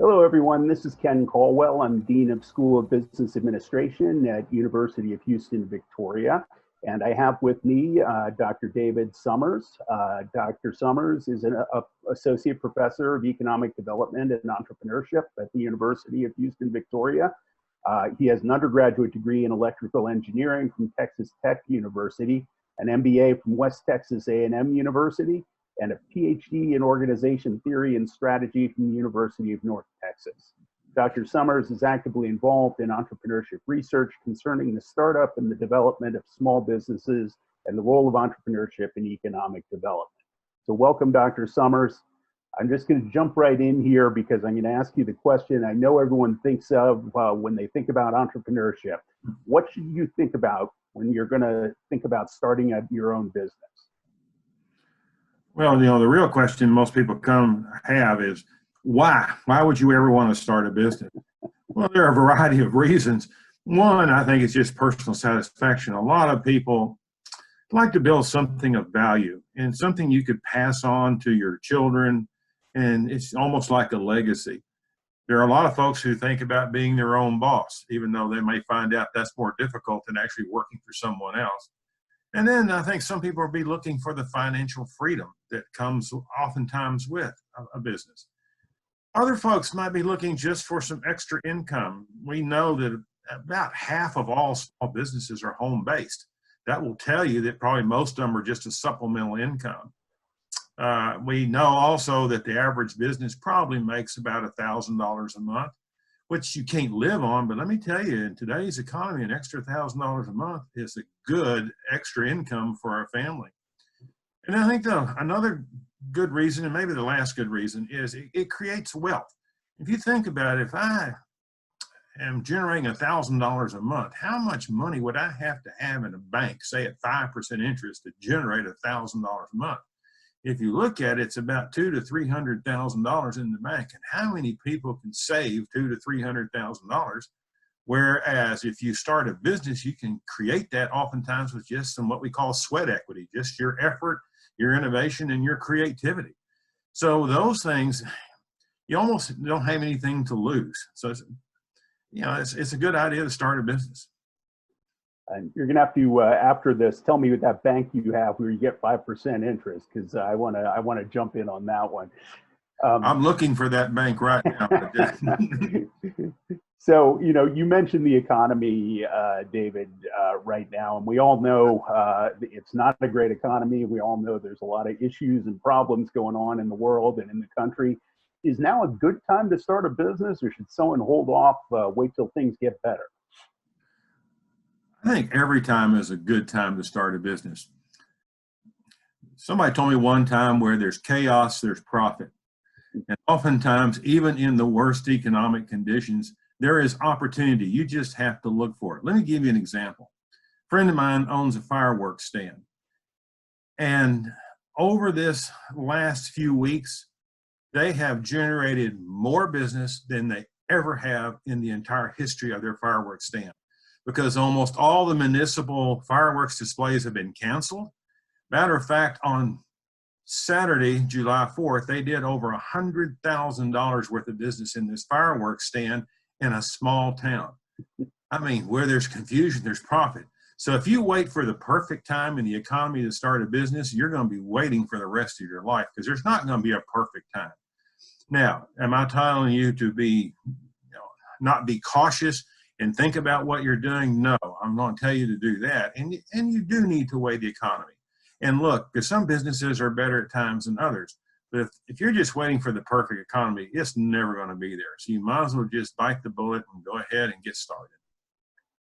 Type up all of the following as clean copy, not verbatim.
Hello, everyone. This is Ken Caldwell. I'm Dean of School of Business Administration at University of Houston, Victoria. And I have with me Dr. David Summers. Dr. Summers is an Associate Professor of Economic Development and Entrepreneurship at the University of Houston, Victoria. He has an undergraduate degree in electrical engineering from Texas Tech University, an MBA from West Texas A&M University, and a PhD in organization theory and strategy from the University of North Texas. Dr. Summers is actively involved in entrepreneurship research concerning the startup and the development of small businesses and the role of entrepreneurship in economic development. So welcome, Dr. Summers. I'm just going to jump right in here because I'm going to ask you the question I know everyone thinks of when they think about entrepreneurship. What should you think about when you're going to think about starting your own business? Well, the real question most people have is why? Why would you ever want to start a business? Well, there are a variety of reasons. One, I think it's just personal satisfaction. A lot of people like to build something of value and something you could pass on to your children, and it's almost like a legacy. There are a lot of folks who think about being their own boss, even though they may find out that's more difficult than actually working for someone else. And then I think some people will be looking for the financial freedom that comes oftentimes with a business. Other folks might be looking just for some extra income. We know that about half of all small businesses are home-based. That will tell you that probably most of them are just a supplemental income. We know also that the average business probably makes about $1,000 a month, which you can't live on. But let me tell you, in today's economy, an extra $1,000 a month is a good extra income for our family. And I think another good reason, and maybe the last good reason, is it creates wealth. If you think about it, if I am generating $1,000 a month, how much money would I have to have in a bank, say at 5% interest, to generate $1,000 a month? If you look at it, it's about $200,000 to $300,000 in the bank. And how many people can save $200,000 to $300,000? Whereas if you start a business, you can create that oftentimes with just some what we call sweat equity, just your effort, your innovation, and your creativity. So those things, you almost don't have anything to lose. So it's a good idea to start a business. And you're going to have to, after this, tell me what that bank you have where you get 5% interest, because I want to jump in on that one. I'm looking for that bank right now. So, you mentioned the economy, David, right now, and we all know it's not a great economy. We all know there's a lot of issues and problems going on in the world and in the country. Is now a good time to start a business, or should someone hold off, wait till things get better? I think every time is a good time to start a business. Somebody told me one time where there's chaos, there's profit. And oftentimes, even in the worst economic conditions, there is opportunity. You just have to look for it. Let me give you an example. A friend of mine owns a fireworks stand. And over this last few weeks, they have generated more business than they ever have in the entire history of their fireworks stand, because almost all the municipal fireworks displays have been canceled. Matter of fact, on Saturday, July 4th, they did over $100,000 worth of business in this fireworks stand in a small town. I mean, where there's confusion, there's profit. So if you wait for the perfect time in the economy to start a business, you're going to be waiting for the rest of your life, because there's not going to be a perfect time. Now, am I telling you to be, not be cautious and think about what you're doing? No, I'm going to tell you to do that. And you do need to weigh the economy. And look, because some businesses are better at times than others. But if you're just waiting for the perfect economy, it's never going to be there. So you might as well just bite the bullet and go ahead and get started.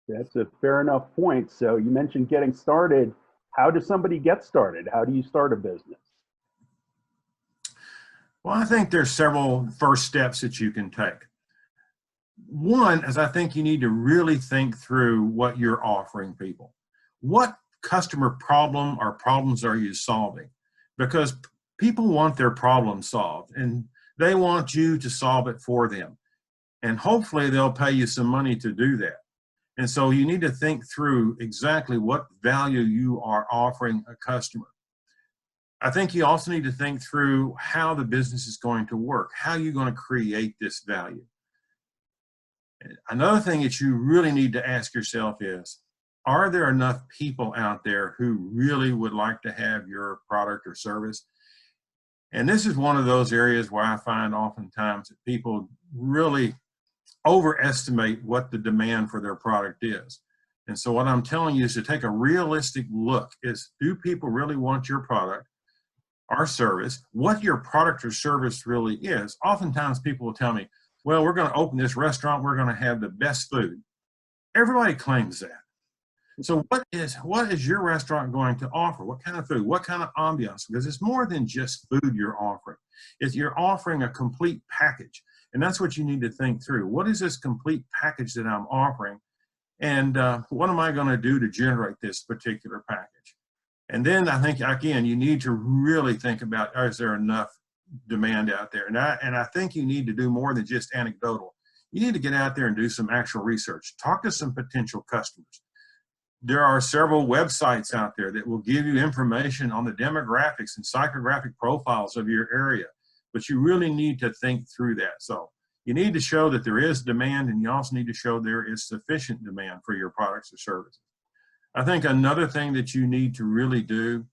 That's a fair enough point. So you mentioned getting started. How does somebody get started? How do you start a business? Well, I think there's several first steps that you can take. One is, I think you need to really think through what you're offering people. What customer problem or problems are you solving? Because people want their problem solved, and they want you to solve it for them. And hopefully they'll pay you some money to do that. And so you need to think through exactly what value you are offering a customer. I think you also need to think through how the business is going to work, how you're going to create this value. Another thing that you really need to ask yourself is, are there enough people out there who really would like to have your product or service? And this is one of those areas where I find oftentimes that people really overestimate what the demand for their product is. And so what I'm telling you is to take a realistic look is, do people really want your product or service? What your product or service really is. Oftentimes people will tell me, well, we're going to open this restaurant, we're going to have the best food. Everybody claims that. So what is your restaurant going to offer? What kind of food? What kind of ambiance? Because it's more than just food you're offering. If you're offering a complete package, and that's what you need to think through. What is this complete package that I'm offering? And what am I going to do to generate this particular package? And then I think, again, you need to really think about, is there enough demand out there? And I think you need to do more than just anecdotal. You need to get out there and do some actual research. Talk to some potential customers. There are several websites out there that will give you information on the demographics and psychographic profiles of your area, but you really need to think through that. So you need to show that there is demand, and you also need to show there is sufficient demand for your products or services. I think another thing that you need to really do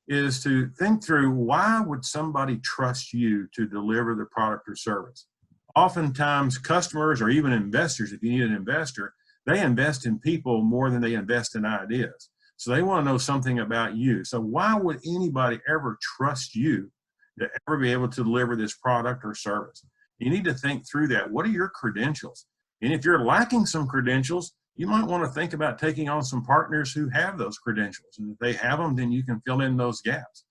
is to think through, why would somebody trust you to deliver the product or service? Oftentimes customers or even investors, if you need an investor, they invest in people more than they invest in ideas. So they want to know something about you. So why would anybody ever trust you to ever be able to deliver this product or service? You need to think through that. What are your credentials? And if you're lacking some credentials, you might want to think about taking on some partners who have those credentials. And if they have them, then you can fill in those gaps.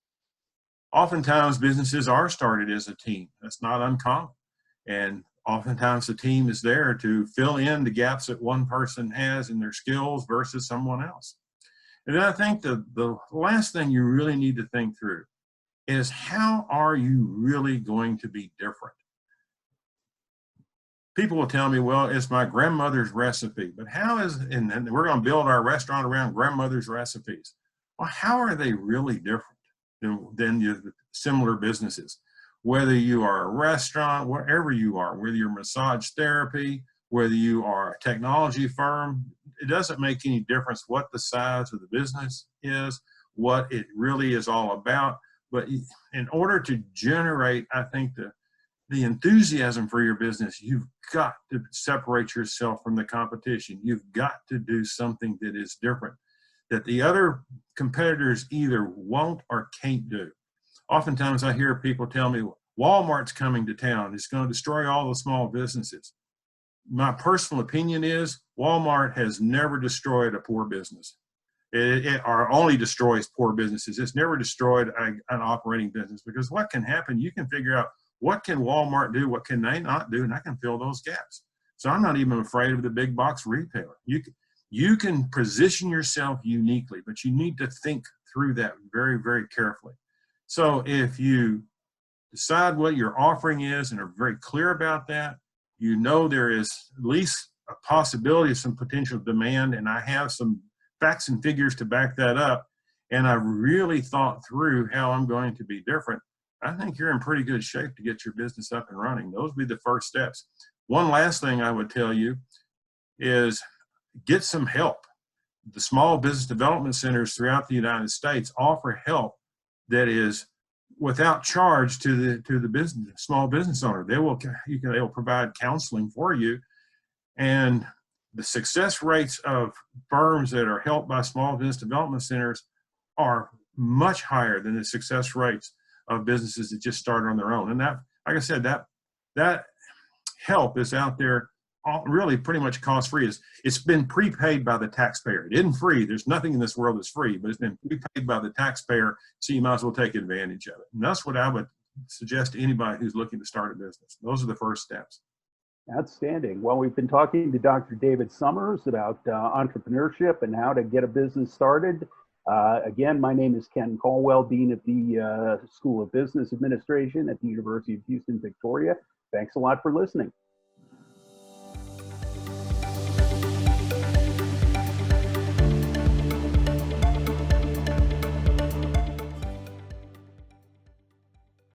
Oftentimes businesses are started as a team. That's not uncommon. And oftentimes the team is there to fill in the gaps that one person has in their skills versus someone else. And then I think the last thing you really need to think through is, how are you really going to be different? People will tell me, well, it's my grandmother's recipe, but how is, and we're going to build our restaurant around grandmother's recipes. Well, how are they really different than your similar businesses? Whether you are a restaurant, wherever you are, whether you're massage therapy, whether you are a technology firm, it doesn't make any difference what the size of the business is, what it really is all about. But in order to generate, I think, the enthusiasm for your business, you've got to separate yourself from the competition. You've got to do something that is different, that the other competitors either won't or can't do. Oftentimes I hear people tell me, Walmart's coming to town. It's going to destroy all the small businesses. My personal opinion is Walmart has never destroyed a poor business. It only destroys poor businesses. It's never destroyed an operating business, because what can happen, you can figure out what can Walmart do, what can they not do, and I can fill those gaps. So I'm not even afraid of the big box retailer. You can position yourself uniquely, but you need to think through that very, very carefully. So if you decide what your offering is and are very clear about that, you know there is at least a possibility of some potential demand, and I have some facts and figures to back that up, and I've really thought through how I'm going to be different, I think you're in pretty good shape to get your business up and running. Those would be the first steps. One last thing I would tell you is get some help. The small business development centers throughout the United States offer help that is without charge to the small business owner. They will provide counseling for you, and the success rates of firms that are helped by small business development centers are much higher than the success rates of businesses that just started on their own. And that, like I said, that help is out there really pretty much cost-free. It's been prepaid by the taxpayer. It isn't free. There's nothing in this world that's free, but it's been prepaid by the taxpayer, so you might as well take advantage of it. And that's what I would suggest to anybody who's looking to start a business. Those are the first steps. Outstanding. Well, we've been talking to Dr. David Summers about entrepreneurship and how to get a business started. Again, my name is Ken Caldwell, Dean of the School of Business Administration at the University of Houston, Victoria. Thanks a lot for listening.